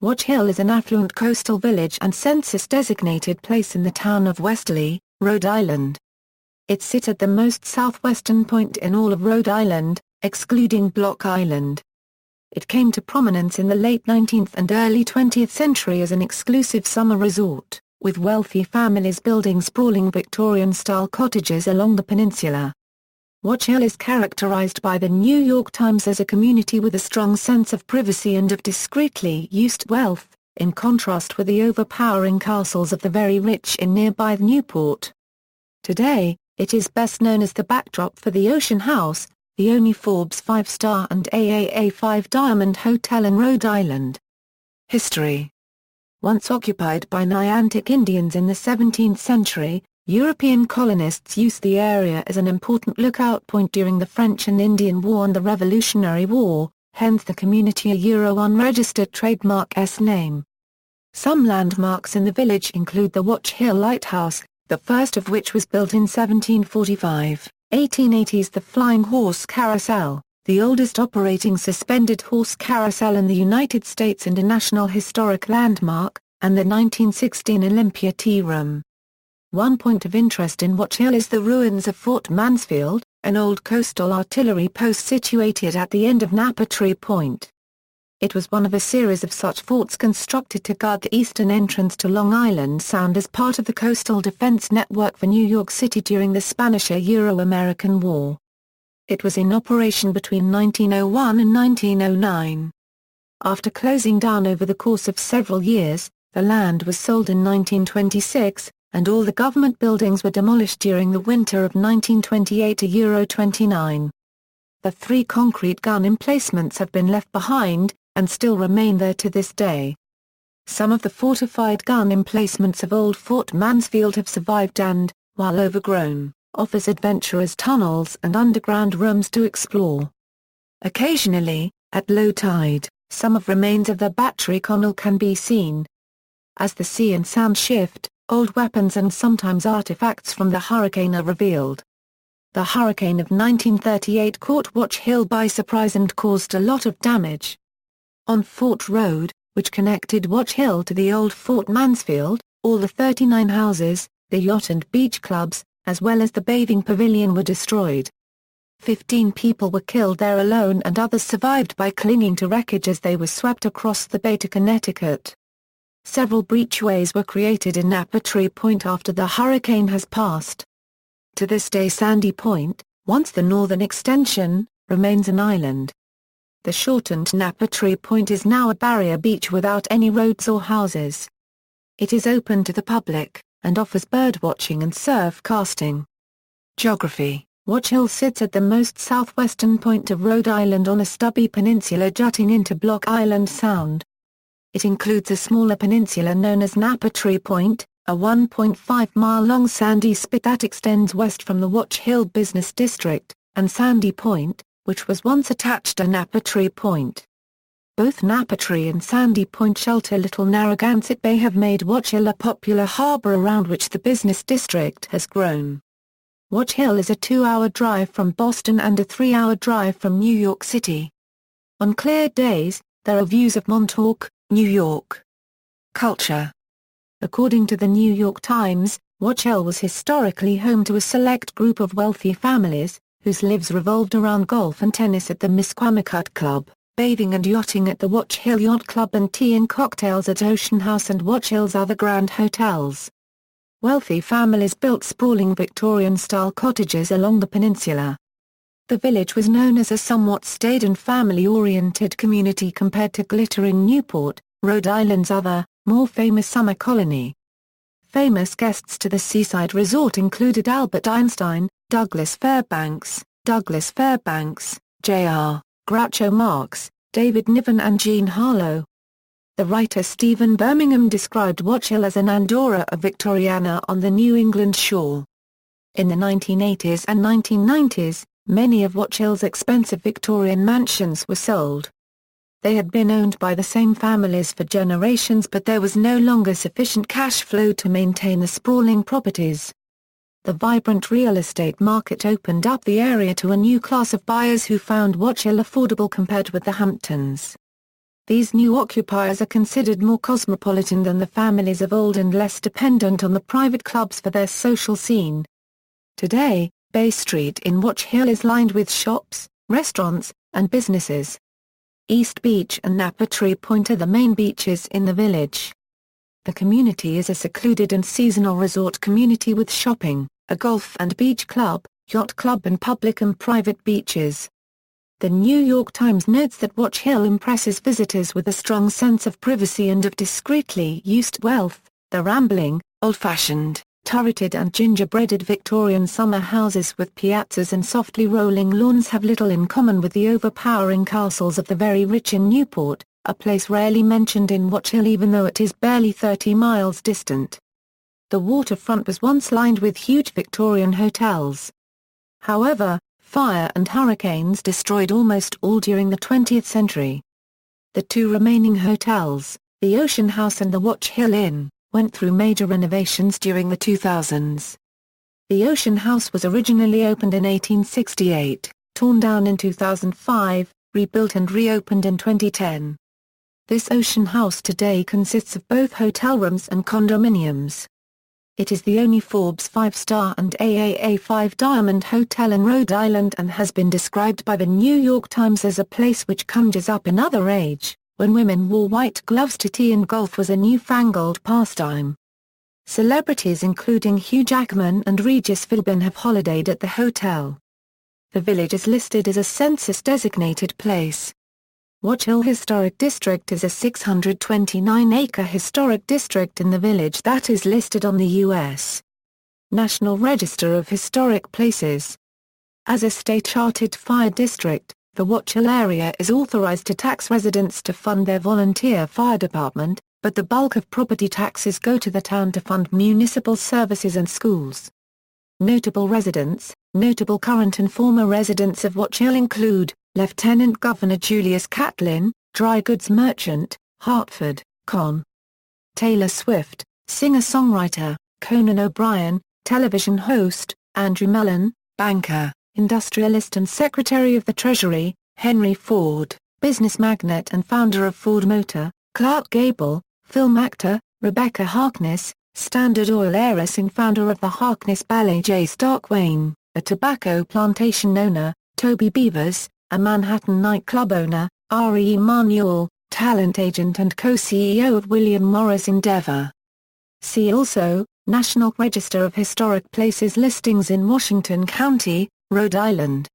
Watch Hill is an affluent coastal village and census-designated place in the town of Westerly, Rhode Island. It sits at the most southwestern point in all of Rhode Island, excluding Block Island. It came to prominence in the late 19th and early 20th century as an exclusive summer resort, with wealthy families building sprawling Victorian-style cottages along the peninsula. Watch Hill is characterized by the New York Times as a community with a strong sense of privacy and of discreetly used wealth, in contrast with the overpowering castles of the very rich in nearby Newport. Today, it is best known as the backdrop for the Ocean House, the only Forbes 5-star and AAA 5-diamond hotel in Rhode Island. History. Once occupied by Niantic Indians in the 17th century, European colonists used the area as an important lookout point during the French and Indian War and the Revolutionary War, hence the community unregistered trademark name. Some landmarks in the village include the Watch Hill Lighthouse, the first of which was built in 1745, 1880s the Flying Horse Carousel, the oldest operating suspended horse carousel in the United States and a National Historic Landmark, and the 1916 Olympia Tea Room. One point of interest in Watch Hill is the ruins of Fort Mansfield, an old coastal artillery post situated at the end of Tree Point. It was one of a series of such forts constructed to guard the eastern entrance to Long Island Sound as part of the coastal defense network for New York City during the Spanish-American War. It was in operation between 1901 and 1909. After closing down over the course of several years, the land was sold in 1926, and all the government buildings were demolished during the winter of 1928-29. The 3 concrete gun emplacements have been left behind, and still remain there to this day. Some of the fortified gun emplacements of old Fort Mansfield have survived and, while overgrown, offers adventurous tunnels and underground rooms to explore. Occasionally, at low tide, some of remains of the Battery Connell can be seen. As the sea and sound shift, old weapons and sometimes artifacts from the hurricane are revealed. The hurricane of 1938 caught Watch Hill by surprise and caused a lot of damage. On Fort Road, which connected Watch Hill to the old Fort Mansfield, all the 39 houses, the yacht and beach clubs, as well as the bathing pavilion were destroyed. 15 people were killed there alone and others survived by clinging to wreckage as they were swept across the bay to Connecticut. Several breachways were created in Tree Point after the hurricane has passed. To this day Sandy Point, once the northern extension, remains an island. The shortened Tree Point is now a barrier beach without any roads or houses. It is open to the public, and offers birdwatching and surf casting. Geography. Watch Hill sits at the most southwestern point of Rhode Island on a stubby peninsula jutting into Block Island Sound. It includes a smaller peninsula known as Tree Point, a 1.5-mile-long sandy spit that extends west from the Watch Hill Business District, and Sandy Point, which was once attached to Tree Point. Both Tree and Sandy Point shelter Little Narragansett Bay have made Watch Hill a popular harbor around which the business district has grown. Watch Hill is a 2-hour drive from Boston and a 3-hour drive from New York City. On clear days, there are views of Montauk, New York. Culture. According to the New York Times, Watch Hill was historically home to a select group of wealthy families, whose lives revolved around golf and tennis at the Misquamicut Club, bathing and yachting at the Watch Hill Yacht Club and tea and cocktails at Ocean House and Watch Hill's other grand hotels. Wealthy families built sprawling Victorian-style cottages along the peninsula. The village was known as a somewhat staid and family-oriented community compared to glittering Newport, Rhode Island's other, more famous summer colony. Famous guests to the seaside resort included Albert Einstein, Douglas Fairbanks, J.R. Groucho Marx, David Niven and Jean Harlow. The writer Stephen Birmingham described Watch Hill as an Andorra of Victoriana on the New England shore. In the 1980s and 1990s, many of Watch Hill's expensive Victorian mansions were sold. They had been owned by the same families for generations, but there was no longer sufficient cash flow to maintain the sprawling properties. The vibrant real estate market opened up the area to a new class of buyers who found Watch Hill affordable compared with the Hamptons. These new occupiers are considered more cosmopolitan than the families of old and less dependent on the private clubs for their social scene. Today, Bay Street in Watch Hill is lined with shops, restaurants, and businesses. East Beach and Napatree Point are the main beaches in the village. The community is a secluded and seasonal resort community with shopping, a golf and beach club, yacht club and public and private beaches. The New York Times notes that Watch Hill impresses visitors with a strong sense of privacy and of discreetly used wealth. The rambling, old-fashioned, turreted and gingerbreaded Victorian summer houses with piazzas and softly rolling lawns have little in common with the overpowering castles of the very rich in Newport, a place rarely mentioned in Watch Hill even though it is barely 30 miles distant. The waterfront was once lined with huge Victorian hotels. However, fire and hurricanes destroyed almost all during the 20th century. The two remaining hotels, the Ocean House and the Watch Hill Inn, went through major renovations during the 2000s. The Ocean House was originally opened in 1868, torn down in 2005, rebuilt and reopened in 2010. This Ocean House today consists of both hotel rooms and condominiums. It is the only Forbes 5-star and AAA 5-diamond hotel in Rhode Island and has been described by the New York Times as a place which conjures up another age, when women wore white gloves to tea and golf was a newfangled pastime. Celebrities including Hugh Jackman and Regis Philbin have holidayed at the hotel. The village is listed as a census-designated place. Watch Hill Historic District is a 629-acre historic district in the village that is listed on the U.S. National Register of Historic Places. As a state-chartered fire district, the Watch Hill area is authorized to tax residents to fund their volunteer fire department, but the bulk of property taxes go to the town to fund municipal services and schools. Notable residents. Notable current and former residents of Watch Hill include Lieutenant Governor Julius Catlin, dry goods merchant, Hartford, Con. Taylor Swift, singer-songwriter, Conan O'Brien, television host, Andrew Mellon, banker, industrialist and Secretary of the Treasury, Henry Ford, business magnate and founder of Ford Motor, Clark Gable, film actor, Rebecca Harkness, Standard Oil heiress and founder of the Harkness Ballet J. Stark Wayne, a tobacco plantation owner, Toby Beavers, a Manhattan nightclub owner, R.E. Emanuel, talent agent and co-CEO of William Morris Endeavor. See also, National Register of Historic Places listings in Washington County, Rhode Island.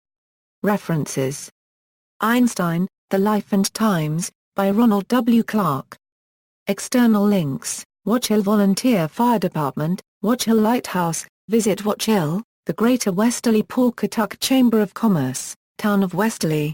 References. Einstein, The Life and Times, by Ronald W. Clark. External links, Watch Hill Volunteer Fire Department, Watch Hill Lighthouse, visit Watch Hill, the Greater Westerly Pawcatuck Chamber of Commerce, Town of Westerly.